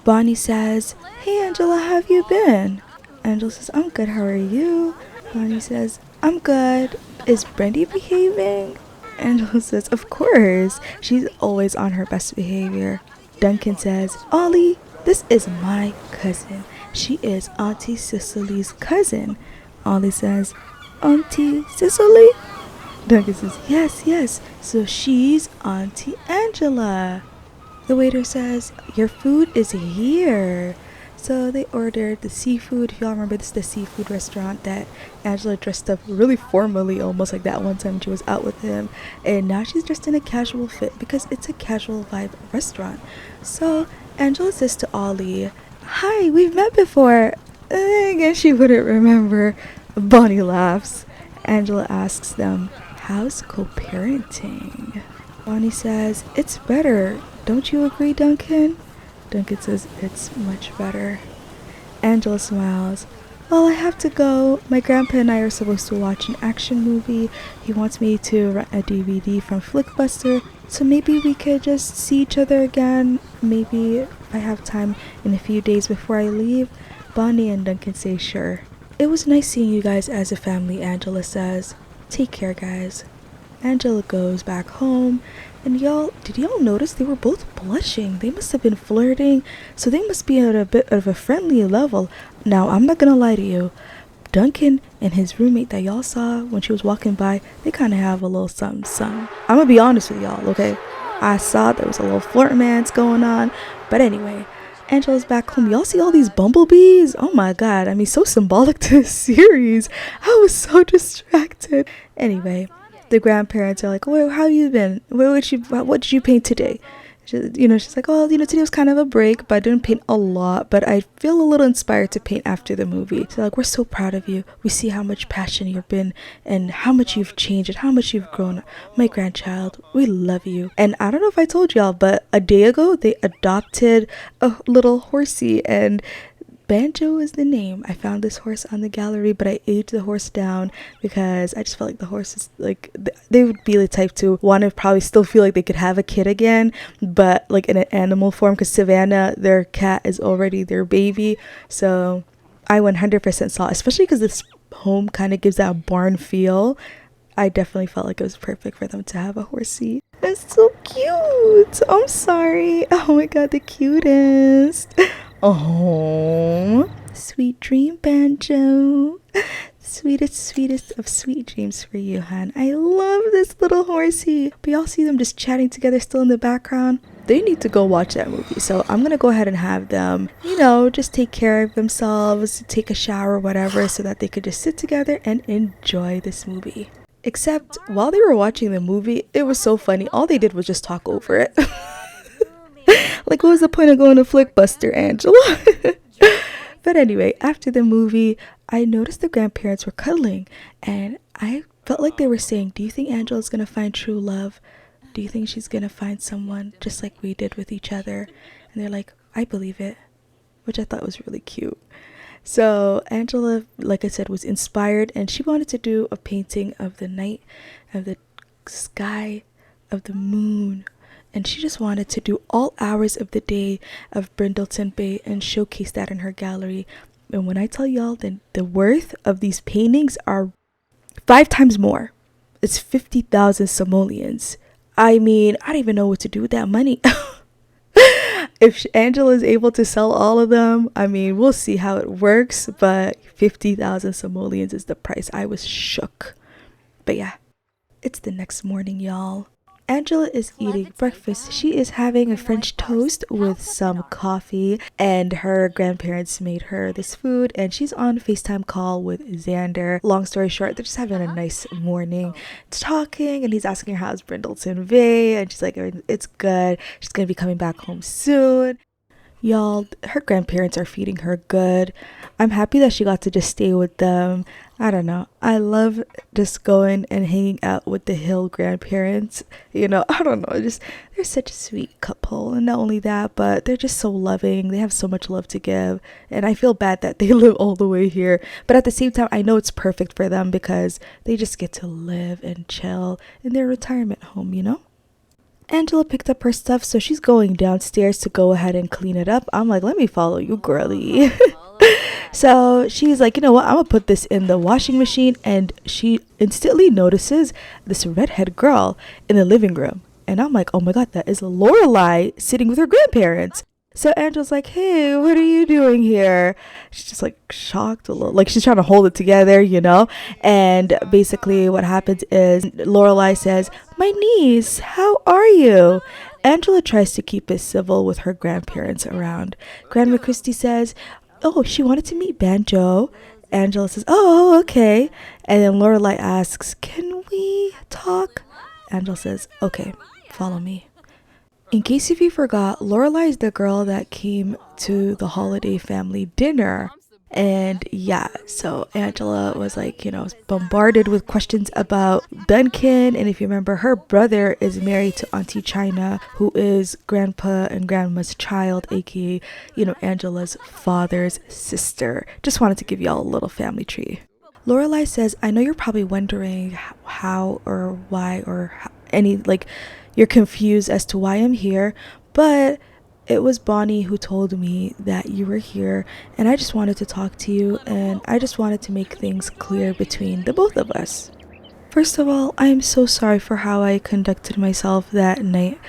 Bonnie says, hey Angela, how have you been? Angela says, I'm good, how are you? Bonnie says, I'm good. Is Brandy behaving? Angela says, of course. She's always on her best behavior. Duncan says, Ollie, this is my cousin. She is Auntie Cicely's cousin. Ollie says, Auntie Cicely? Duncan says, yes. So she's Auntie Angela. The waiter says, your food is here. So they ordered the seafood. If y'all remember, this is the seafood restaurant that Angela dressed up really formally, almost like that one time she was out with him. And now she's dressed in a casual fit because it's a casual vibe restaurant. So Angela says to Ollie, hi, we've met before. And again, she wouldn't remember. Bonnie laughs. Angela asks them, how's co-parenting? Bonnie says, it's better. Don't you agree, Duncan? Duncan says, it's much better. Angela smiles. Well, I have to go. My grandpa and I are supposed to watch an action movie. He wants me to rent a DVD from Flickbuster. So maybe we could just see each other again. Maybe if I have time in a few days before I leave. Bonnie and Duncan say sure. It was nice seeing you guys as a family, Angela says. Take care, guys. Angela goes back home. And did y'all notice they were both blushing? They must have been flirting, so they must be at a bit of a friendly level. Now, I'm not gonna lie to you. Duncan and his roommate that y'all saw when she was walking by, they kind of have a little something, something. I'm gonna be honest with y'all, okay? I saw there was a little flirtmance going on, but anyway, Angela's back home. Y'all see all these bumblebees? Oh my god, I mean, so symbolic to the series. I was so distracted. Anyway, the grandparents are like, "Oh, how you been? What did you paint today?" She's like, "Oh, today was kind of a break, but I didn't paint a lot, but I feel a little inspired to paint after the movie." So like, "We're so proud of you. We see how much passion you've been and how much you've changed and how much you've grown. My grandchild, we love you." And I don't know if I told y'all, but a day ago, they adopted a little horsey, and Banjo is the name. I found this horse on the gallery, but I aged the horse down because I just felt like the horse is like, they would be the type to want to probably still feel like they could have a kid again, but like in an animal form, because Savannah, their cat, is already their baby. So I 100% saw, especially because this home kind of gives that barn feel. I definitely felt like it was perfect for them to have a horsey. It's so cute. I'm sorry. Oh my god, the cutest. Oh, sweet dream, Banjo. Sweetest of sweet dreams for you, hon. I love this little horsey. But y'all see them just chatting together still in the background. They need to go watch that movie. So I'm going to go ahead and have them, just take care of themselves, take a shower, whatever, so that they could just sit together and enjoy this movie. Except while they were watching the movie, it was so funny. All they did was just talk over it. Like, what was the point of going to Flickbuster, Angela? But anyway, after the movie, I noticed the grandparents were cuddling, and I felt like they were saying, "Do you think Angela's gonna find true love? Do you think she's gonna find someone just like we did with each other?" And they're like, "I believe it," which I thought was really cute. So Angela, like I said, was inspired, and she wanted to do a painting of the night, of the sky, of the moon. And she just wanted to do all hours of the day of Brindleton Bay and showcase that in her gallery. And when I tell y'all, then the worth of these paintings are 5 times more. It's 50,000 simoleons. I mean, I don't even know what to do with that money. If Angela is able to sell all of them, I mean, we'll see how it works. But 50,000 simoleons is the price. I was shook. But yeah, it's the next morning, y'all. Angela is eating breakfast. She is having a French toast with some coffee, and her grandparents made her this food, and she's on a FaceTime call with Xander. Long story short, they're just having a nice morning talking, and he's asking her how's Brindleton Bay, and she's like, "It's good. She's gonna be coming back home soon." Y'all, her grandparents are feeding her good. I'm happy that she got to just stay with them. I don't know. I love just going and hanging out with the Hill grandparents. I don't know. They're such a sweet couple. And not only that, but they're just so loving. They have so much love to give. And I feel bad that they live all the way here. But at the same time, I know it's perfect for them because they just get to live and chill in their retirement home, Angela picked up her stuff, so she's going downstairs to go ahead and clean it up. I'm like, let me follow you, girly. So she's like, you know what? I'm going to put this in the washing machine. And she instantly notices this redhead girl in the living room. And I'm like, oh my God, that is Lorelai sitting with her grandparents. So Angela's like, "Hey, what are you doing here?" She's just like shocked a little, like she's trying to hold it together, And basically what happens is Lorelai says, "My niece, how are you?" Angela tries to keep it civil with her grandparents around. Grandma Christie says, "Oh, she wanted to meet Banjo." Angela says, "Oh, okay." And then Lorelai asks, "Can we talk?" Angela says, "Okay, follow me." In case if you forgot, Lorelai is the girl that came to the holiday family dinner. And yeah, so Angela was like, bombarded with questions about Duncan. And if you remember, her brother is married to Auntie China, who is grandpa and grandma's child, aka, Angela's father's sister. Just wanted to give y'all a little family tree. Lorelai says, "I know you're probably wondering how or why or you're confused as to why I'm here, but it was Bonnie who told me that you were here, and I just wanted to talk to you, and I just wanted to make things clear between the both of us. First of all, I am so sorry for how I conducted myself that night.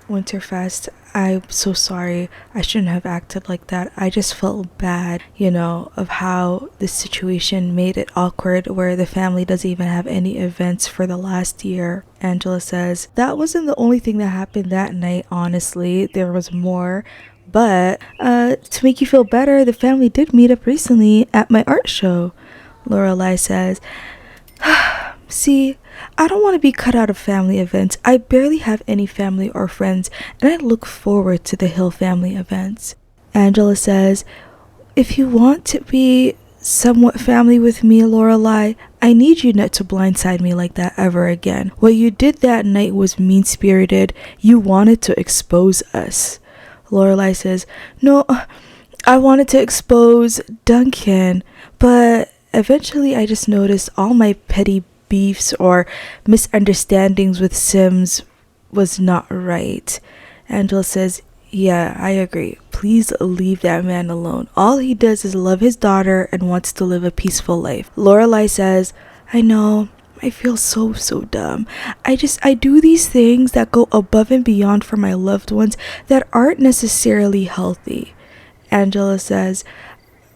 Winterfest, I'm so sorry. I shouldn't have acted like that. I just felt bad, of how this situation made it awkward where the family doesn't even have any events for the last year. Angela says, that wasn't the only thing that happened that night, honestly. There was more. But to make you feel better, the family did meet up recently at my art show. Lorelai says, see, I don't want to be cut out of family events. I barely have any family or friends, and I look forward to the Hill family events. Angela says, if you want to be somewhat family with me, Lorelai, I need you not to blindside me like that ever again. What you did that night was mean-spirited. You wanted to expose us. Lorelai says, no, I wanted to expose Duncan, but eventually I just noticed all my petty beefs or misunderstandings with Sims was not right. Angela says, yeah, I agree. Please leave that man alone. All he does is love his daughter and wants to live a peaceful life. Lorelai says, I know. I feel so dumb. I do these things that go above and beyond for my loved ones that aren't necessarily healthy. Angela says,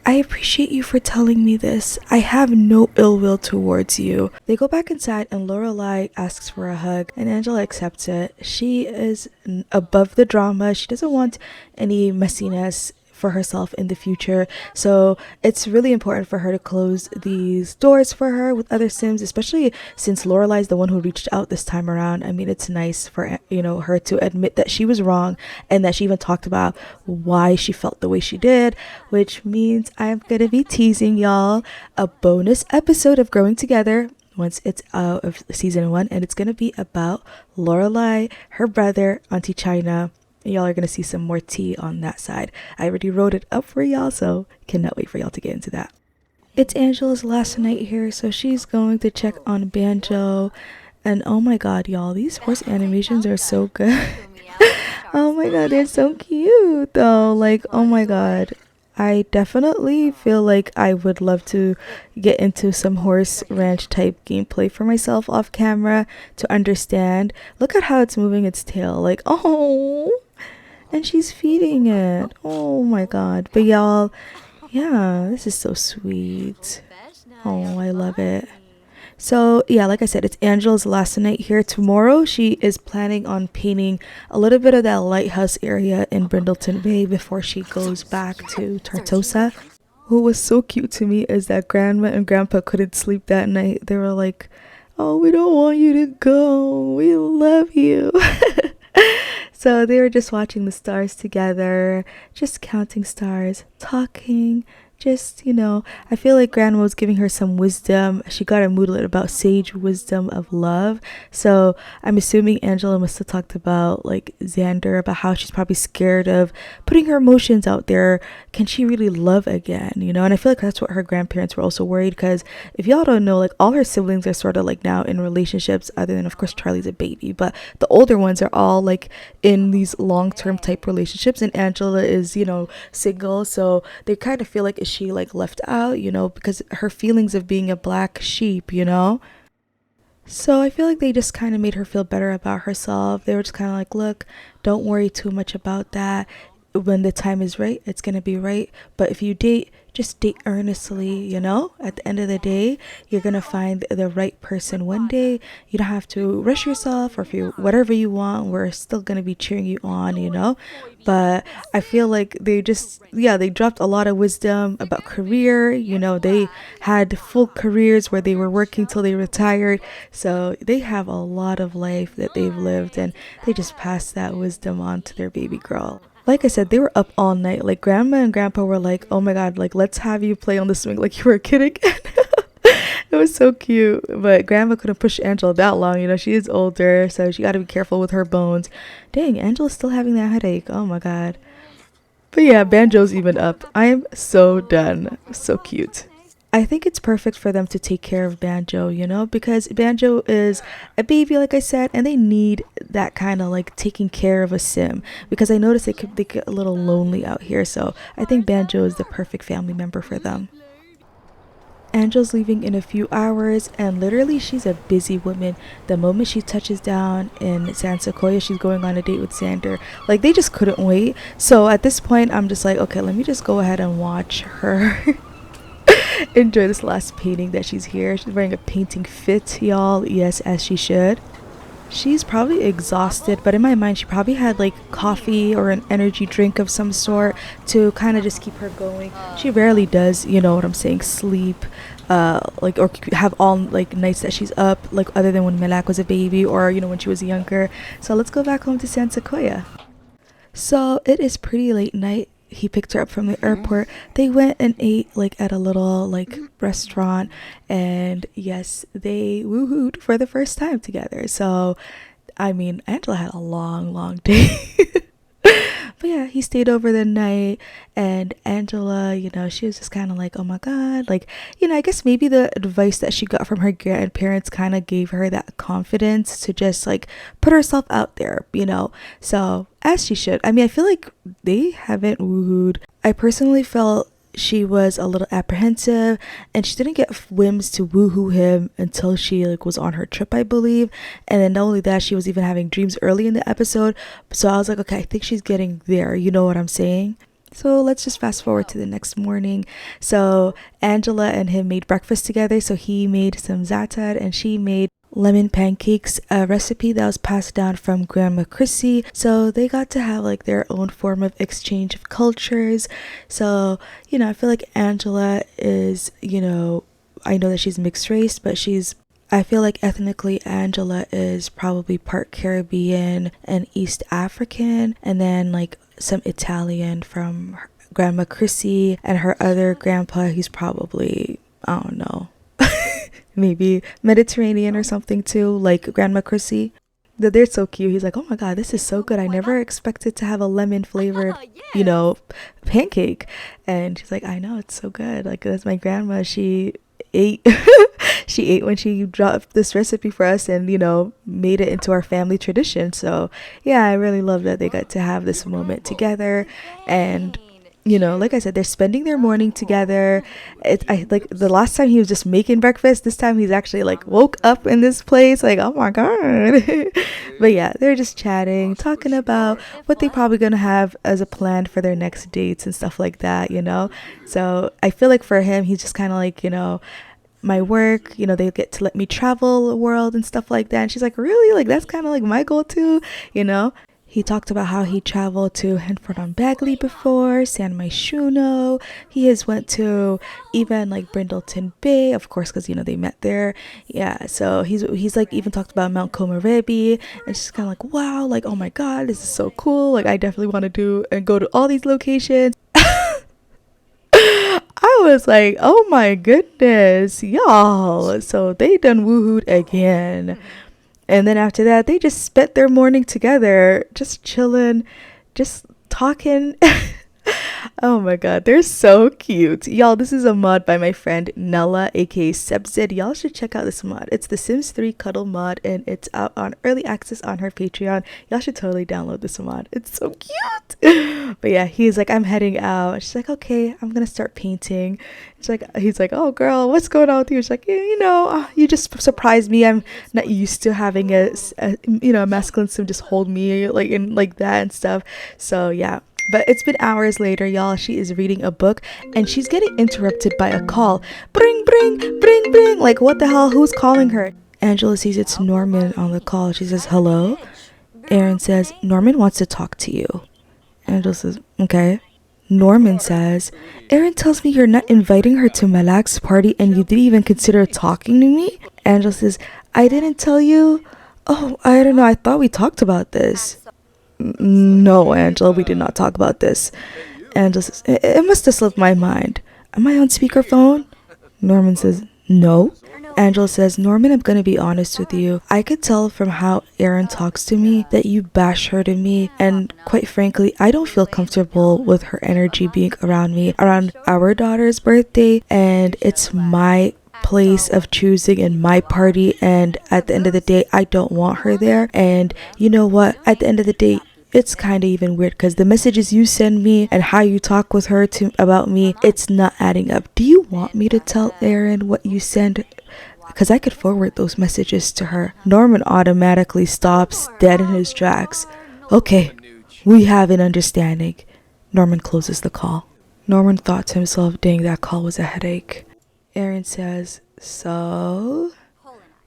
I appreciate you for telling me this. I have no ill will towards you. They go back inside and Lorelai asks for a hug and Angela accepts it. She is above the drama. She doesn't want any messiness for herself in the future, so it's really important for her to close these doors for her with other Sims, especially since Lorelai's the one who reached out this time around. I mean, it's nice for her to admit that she was wrong and that she even talked about why she felt the way she did, which means I'm gonna be teasing y'all a bonus episode of Growing Together once it's out of season 1, and it's gonna be about Lorelai, her brother, Auntie China. Y'all are gonna see some more tea on that side. I already wrote it up for y'all, so cannot wait for y'all to get into that. It's Angela's last night here, so she's going to check on Banjo. And oh my god, y'all, these horse animations are so good. Oh my god, they're so cute though. Like, oh my god. I definitely feel like I would love to get into some horse ranch type gameplay for myself off camera to understand. Look at how it's moving its tail. Like, oh, and she's feeding it. Oh my god. But y'all, yeah, this is so sweet. Oh, I love it. So yeah, like I said, it's Angela's last night here. Tomorrow she is planning on painting a little bit of that lighthouse area in Brindleton Bay before she goes back to Tartosa. What was so cute to me is that Grandma and Grandpa couldn't sleep that night. They were like, oh, we don't want you to go, we love you. So they were just watching the stars together, just counting stars, talking, just, I feel like Grandma was giving her some wisdom. She got a moodlet about sage wisdom of love. So I'm assuming Angela must have talked about like Xander, about how she's probably scared of putting her emotions out there. Can she really love again? And I feel like that's what her grandparents were also worried, because if y'all don't know, like all her siblings are sort of like now in relationships, other than of course Charlie's a baby, but the older ones are all like in these long-term type relationships, and Angela is, single. So they kind of feel like, is she like left out, because her feelings of being a black sheep, So I feel like they just kind of made her feel better about herself. They were just kind of like, look, don't worry too much about that. When the time is right, it's going to be right. But if you date, just date earnestly, At the end of the day, you're going to find the right person one day. You don't have to rush yourself, or if you, whatever you want, we're still going to be cheering you on, But I feel like they just, they dropped a lot of wisdom about career. They had full careers where they were working till they retired. So they have a lot of life that they've lived, and they just passed that wisdom on to their baby girl. Like I said, they were up all night. Like Grandma and Grandpa were like, oh my god, like let's have you play on the swing like you were a kid again. It was so cute. But Grandma couldn't push Angela that long. She is older, so she got to be careful with her bones. Dang, Angela's still having that headache. Oh my god. But yeah, Banjo's even up. I am so done. So cute. I think it's perfect for them to take care of Banjo, because Banjo is a baby, like I said, and they need that kind of like taking care of a sim, because I noticed they get a little lonely out here. So I think Banjo is the perfect family member for them. Angel's leaving in a few hours, and literally she's a busy woman. The moment she touches down in San Sequoia, she's going on a date with Xander. Like, they just couldn't wait. So at this point, I'm just like, okay, let me just go ahead and watch her enjoy this last painting that she's here. She's wearing a painting fit, y'all. Yes, as she should. She's probably exhausted, but in my mind, she probably had like coffee or an energy drink of some sort to kind of just keep her going. She rarely does, you know what I'm saying, sleep, like, or have all like nights that she's up, like other than when Melak was a baby or, you know, when she was younger. So let's go back home to San Sequoia. So it is pretty late night. He picked her up from the airport. They went and ate like at a little like restaurant, and yes, they woohooed for the first time together. So I mean, Angela had a long day. But yeah, he stayed over the night, and Angela, you know, she was just kind of like, oh my god, like, you know, I guess maybe the advice that she got from her grandparents kind of gave her that confidence to just like put herself out there, you know. So as she should. I mean, I feel like they haven't woohooed. I personally felt she was a little apprehensive, and she didn't get whims to woohoo him until she like was on her trip, I believe. And then not only that, she was even having dreams early in the episode. So I was like, okay, I think she's getting there, you know what I'm saying? So let's just fast forward to the next morning. So Angela and him made breakfast together. So he made some za'atar and she made lemon pancakes, a recipe that was passed down from Grandma Chrissy. So they got to have like their own form of exchange of cultures. So, you know, I feel like Angela is, you know, I know that she's mixed race, but I feel like ethnically Angela is probably part Caribbean and East African, and then like some Italian from Grandma Chrissy, and her other grandpa, he's probably, I don't know, maybe Mediterranean or something too, like Grandma Chrissy. They're so cute. He's like, oh my god, this is so good. I never expected to have a lemon flavored, you know, pancake. And she's like, I know, it's so good. Like, that's my grandma. She ate she ate when she dropped this recipe for us, and, you know, made it into our family tradition. So yeah, I really love that they got to have this moment together. And, you know, like I said, they're spending their morning together. I like the last time he was just making breakfast. This time he's actually like woke up in this place. Like, oh my god. But yeah, they're just chatting, talking about what they probably gonna have as a plan for their next dates and stuff like that, you know. So I feel like for him, he's just kind of like, you know, my work, you know, they get to let me travel the world and stuff like that. And she's like, really? Like, that's kind of like my goal too, you know. He talked about how he traveled to Henford-on-Bagley before, San Myshuno. He has went to even like Brindleton Bay, of course, because, you know, they met there. Yeah, so he's like even talked about Mount Komorebi, and she's kind of like, wow, like, oh my god, this is so cool. Like, I definitely want to do and go to all these locations. I was like, oh my goodness, y'all. So they done woohooed again. And then after that, they just spent their morning together, just chilling, just talking. Oh my god, they're so cute. Y'all, this is a mod by my friend Nella, aka Sebzid. Y'all should check out this mod. It's the Sims 3 Cuddle mod, and it's out on early access on her Patreon. Y'all should totally download this mod. It's so cute. But yeah, he's like, I'm heading out. She's like, okay, I'm gonna start painting. He's like, oh girl, what's going on with you? She's like, yeah, you know, you just surprised me. I'm not used to having a you know, a masculine sim just hold me like in like that and stuff. So yeah. But it's been hours later, y'all. She is reading a book, and she's getting interrupted by a call. Bring, bring, bring, bring. Like, what the hell? Who's calling her? Angela sees it's Norman on the call. She says, hello? Aaron says, Norman wants to talk to you. Angela says, okay. Norman says, Aaron tells me you're not inviting her to Malak's party, and you didn't even consider talking to me? Angela says, I didn't tell you? Oh, I don't know. I thought we talked about this. No, Angela, we did not talk about this. Angela says, it must have slipped my mind. Am I on speakerphone? Norman says, no. Angela says, Norman, I'm gonna be honest with you. I could tell from how Erin talks to me that you bash her to me, and quite frankly, I don't feel comfortable with her energy being around me around our daughter's birthday, and it's my place of choosing in my party, and at the end of the day, I don't want her there. And you know what, at the end of the day, it's kind of even weird because the messages you send me and how you talk with her about me, it's not adding up. Do you want me to tell Erin what you send? Because I could forward those messages to her. Norman automatically stops dead in his tracks. Okay, we have an understanding. Norman closes the call. Norman thought to himself, dang, that call was a headache. Erin says, so?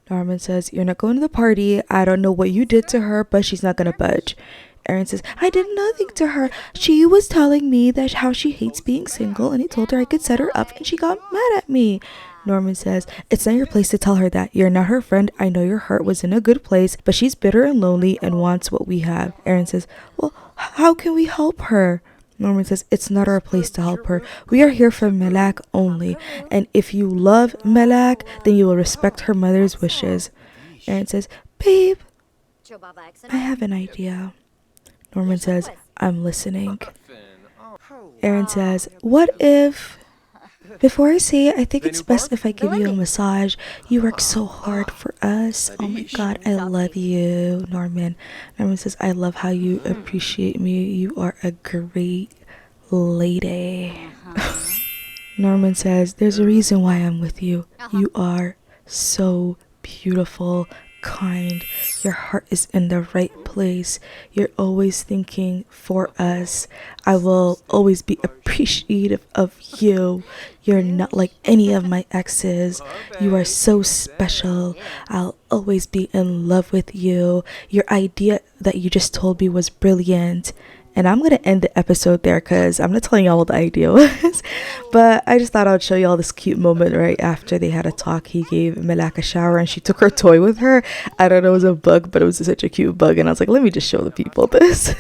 Norman says, you're not going to the party. I don't know what you did to her, but she's not going to budge. Erin says, I did nothing to her. She was telling me that how she hates being single, and I told her I could set her up, and she got mad at me. Norman says, it's not your place to tell her that. You're not her friend. I know your heart was in a good place, but she's bitter and lonely and wants what we have. Erin says, well, how can we help her? Norman says, it's not our place to help her. We are here for Malak only. And if you love Malak, then you will respect her mother's wishes. Erin says, babe, I have an idea. Norman says, I'm listening. Erin says, what if... Before I say it, I think it's best if I give you a massage. You work so hard for us. Oh my god, I love you, Norman. Norman says, I love how you appreciate me. You are a great lady. Norman says, there's a reason why I'm with you. You are so beautiful, kind. Your heart is in the right place. You're always thinking for us. I will always be appreciative of you. You're not like any of my exes. You are so special. I'll always be in love with you. Your idea that you just told me was brilliant. And I'm going to end the episode there because I'm not telling y'all what the idea was. But I just thought I'd show y'all this cute moment right after they had a talk. He gave Malak a shower and she took her toy with her. I don't know, it was a bug, but it was such a cute bug. And I was like, let me just show the people this.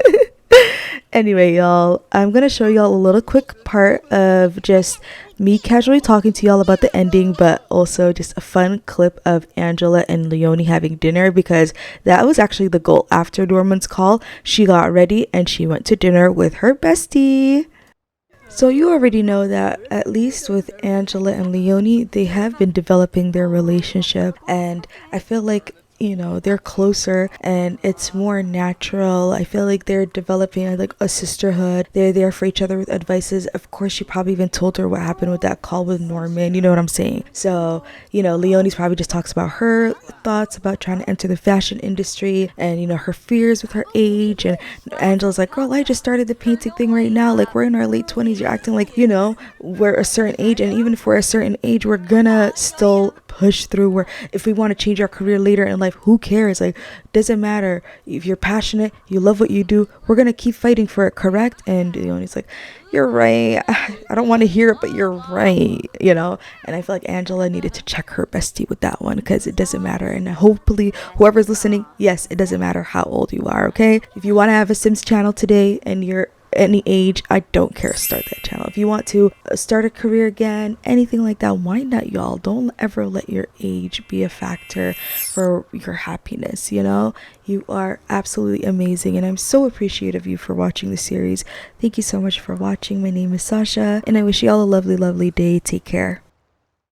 Anyway, y'all, I'm going to show y'all a little quick part of just me casually talking to y'all about the ending, but also just a fun clip of Angela and Leonie having dinner, because that was actually the goal. After Norman's call, she got ready and she went to dinner with her bestie. So you already know that at least with Angela and Leonie, they have been developing their relationship, and I feel like, you know, they're closer and it's more natural. I feel like they're developing like a sisterhood. They're there for each other with advices. Of course, she probably even told her what happened with that call with Norman. You know what I'm saying? So, you know, Leonie's probably just talks about her thoughts about trying to enter the fashion industry and, you know, her fears with her age. And Angela's like, girl, I just started the painting thing right now. Like, we're in our late 20s. You're acting like, you know, we're a certain age. And even if we're a certain age, we're gonna still push through. Where if we want to change our career later in life, who cares? Like, doesn't matter. If you're passionate, you love what you do, we're gonna keep fighting for it, correct? And you know, and he's like, you're right. I don't want to hear it, but you're right, you know. And I feel like Angela needed to check her bestie with that one, because it doesn't matter. And hopefully whoever's listening, yes, it doesn't matter how old you are, okay? If you want to have a Sims channel today and you're any age, I don't care, start that channel. If you want to start a career again, anything like that, why not, y'all? Don't ever let your age be a factor for your happiness, you know. You are absolutely amazing, and I'm so appreciative of you for watching the series. Thank you so much for watching. My name is Sasha, and I wish you all a lovely day. Take care.